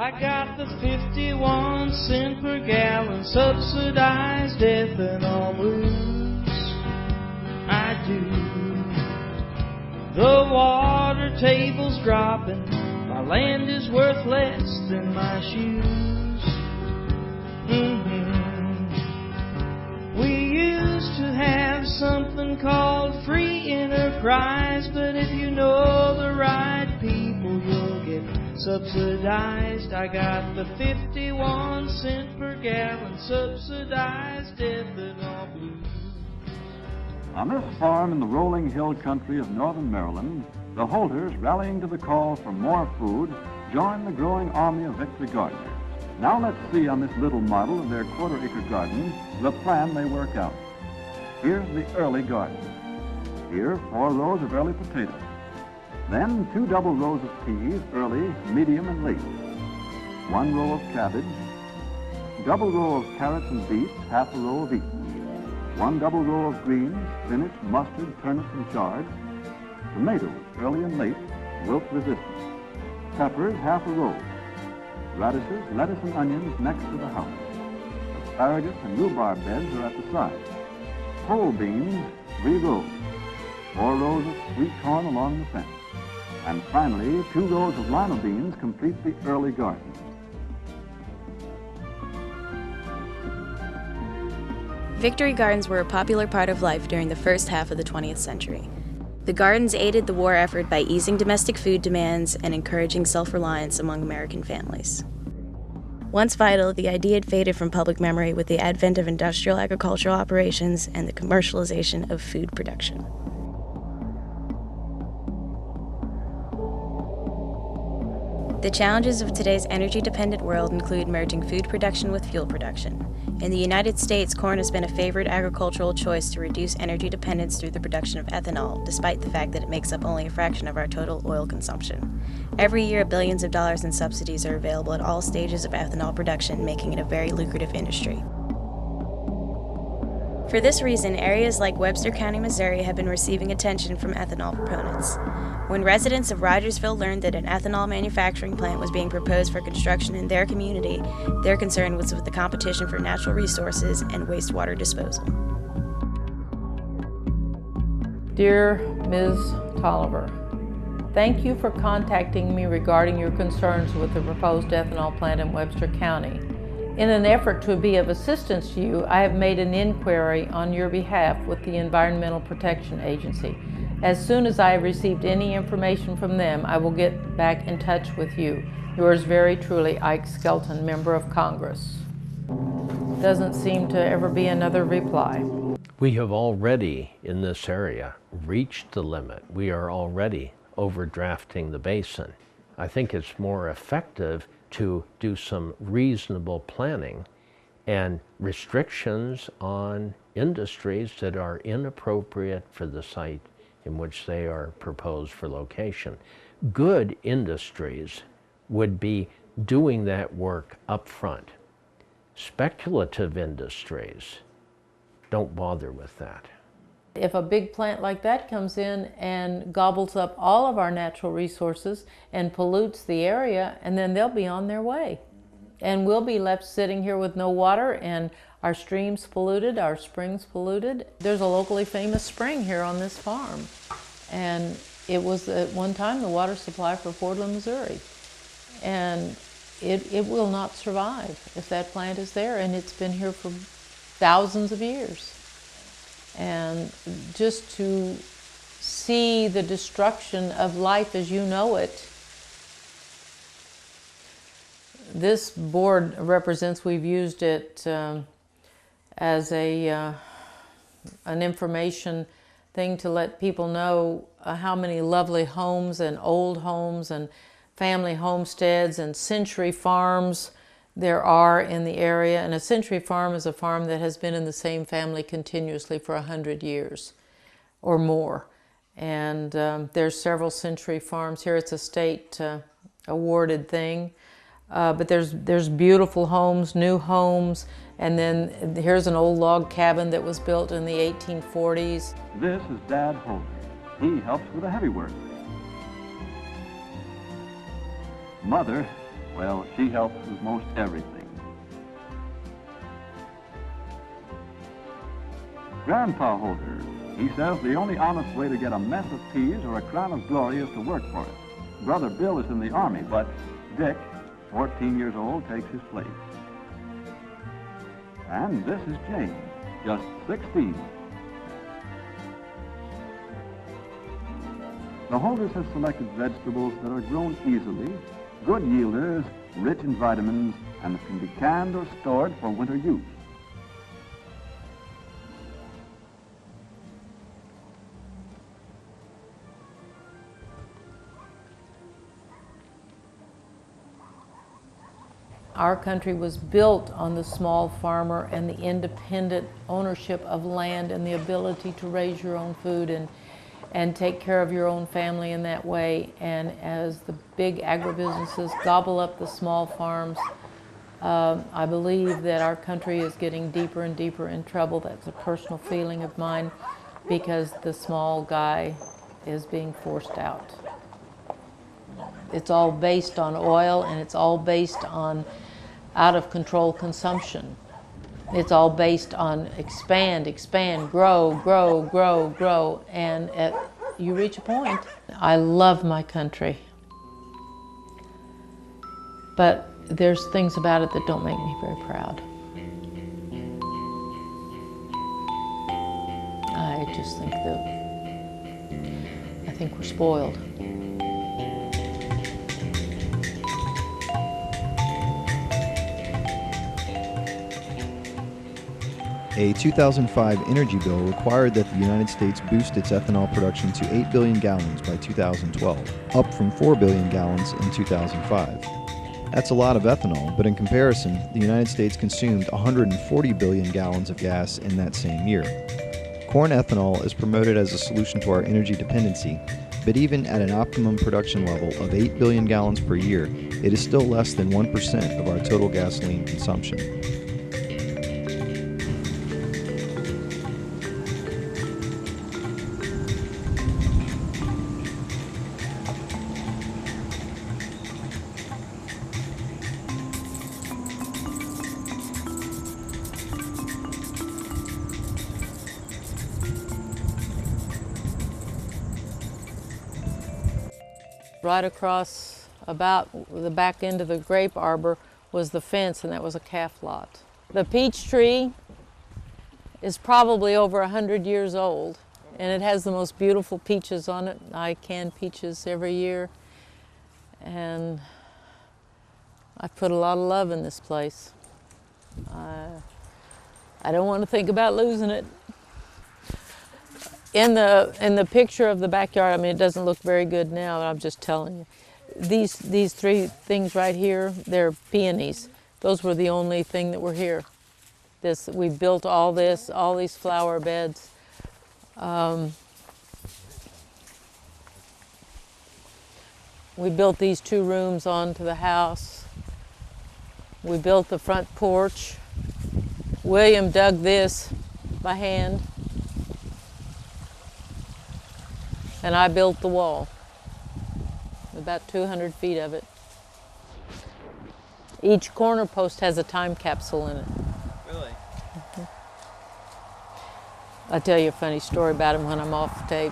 I got the 51-cent per gallon subsidized ethanol blues. I do. The water table's dropping. My land is worth less than my shoes. We used to have something called free enterprise, but if you know the right people, you'll get subsidized. I got the 51-cent per gallon subsidized ethanol blues. On this farm in the rolling hill country of northern Maryland, the Holters, rallying to the call for more food, join the growing army of victory gardeners. Now let's see on this little model of their quarter-acre garden the plan they work out. Here's the early garden. Here, 4 rows of early potatoes. Then 2 double rows of peas, early, medium, and late. 1 row of cabbage. Double row of carrots and beets, half a row of each. 1 double row of greens, spinach, mustard, turnips, and chard. Tomatoes, early and late, wilt resistant. Peppers, half a row. Radishes, lettuce, and onions next to the house. Asparagus and rhubarb beds are at the side. Pole beans, 3 rows. 4 rows of sweet corn along the fence. And finally, 2 rows of lima beans complete the early garden. Victory gardens were a popular part of life during the first half of the 20th century. The gardens aided the war effort by easing domestic food demands and encouraging self-reliance among American families. Once vital, the idea had faded from public memory with the advent of industrial agricultural operations and the commercialization of food production. The challenges of today's energy-dependent world include merging food production with fuel production. In the United States, corn has been a favored agricultural choice to reduce energy dependence through the production of ethanol, despite the fact that it makes up only a fraction of our total oil consumption. Every year, billions of dollars in subsidies are available at all stages of ethanol production, making it a very lucrative industry. For this reason, areas like Webster County, Missouri have been receiving attention from ethanol proponents. When residents of Rogersville learned that an ethanol manufacturing plant was being proposed for construction in their community, their concern was with the competition for natural resources and wastewater disposal. Dear Ms. Tolliver, thank you for contacting me regarding your concerns with the proposed ethanol plant in Webster County. In an effort to be of assistance to you, I have made an inquiry on your behalf with the Environmental Protection Agency. As soon as I have received any information from them, I will get back in touch with you. Yours very truly, Ike Skelton, Member of Congress. Doesn't seem to ever be another reply. We have already, in this area, reached the limit. We are already overdrafting the basin. I think it's more effective to do some reasonable planning and restrictions on industries that are inappropriate for the site in which they are proposed for location. Good industries would be doing that work up front. Speculative industries don't bother with that. If a big plant like that comes in and gobbles up all of our natural resources and pollutes the area, and then they'll be on their way. And we'll be left sitting here with no water and our streams polluted, our springs polluted. There's a locally famous spring here on this farm. And it was at one time the water supply for Fordland, Missouri. And it will not survive if that plant is there, and it's been here for thousands of years. And just to see the destruction of life as you know it. This board represents, we've used it as an information thing to let people know how many lovely homes and old homes and family homesteads and century farms there are in the area. And a century farm is a farm that has been in the same family continuously for 100 years or more. And there's several century farms here. It's a state awarded thing. But there's beautiful homes, new homes, and then here's an old log cabin that was built in the 1840s. This is Dad Holder. He helps with the heavy work. Mother Well, she helps with most everything. Grandpa Holder, he says the only honest way to get a mess of peas or a crown of glory is to work for it. Brother Bill is in the Army, but Dick, 14 years old, takes his place. And this is Jane, just 16. The Holders have selected vegetables that are grown easily, good yielders, rich in vitamins, and can be canned or stored for winter use. Our country was built on the small farmer and the independent ownership of land and the ability to raise your own food and take care of your own family in that way. And as the big agribusinesses gobble up the small farms, I believe that our country is getting deeper and deeper in trouble. That's a personal feeling of mine, because the small guy is being forced out. It's all based on oil, and it's all based on out-of-control consumption. It's all based on expand, expand, grow, grow, grow, grow, and you reach a point. I love my country, but there's things about it that don't make me very proud. I just think I think we're spoiled. A 2005 energy bill required that the United States boost its ethanol production to 8 billion gallons by 2012, up from 4 billion gallons in 2005. That's a lot of ethanol, but in comparison, the United States consumed 140 billion gallons of gas in that same year. Corn ethanol is promoted as a solution to our energy dependency, but even at an optimum production level of 8 billion gallons per year, it is still less than 1% of our total gasoline consumption. Right across about the back end of the grape arbor was the fence, and that was a calf lot. The peach tree is probably over 100 years old, and it has the most beautiful peaches on it. I can peaches every year, and I put a lot of love in this place. I don't want to think about losing it. In the picture of the backyard, I mean, it doesn't look very good now, but I'm just telling you. These three things right here, they're peonies. Those were the only thing that were here. We built all these flower beds. We built these 2 rooms onto the house. We built the front porch. William dug this by hand. And I built the wall, about 200 feet of it. Each corner post has a time capsule in it. Really? Mm-hmm. I'll tell you a funny story about him when I'm off tape.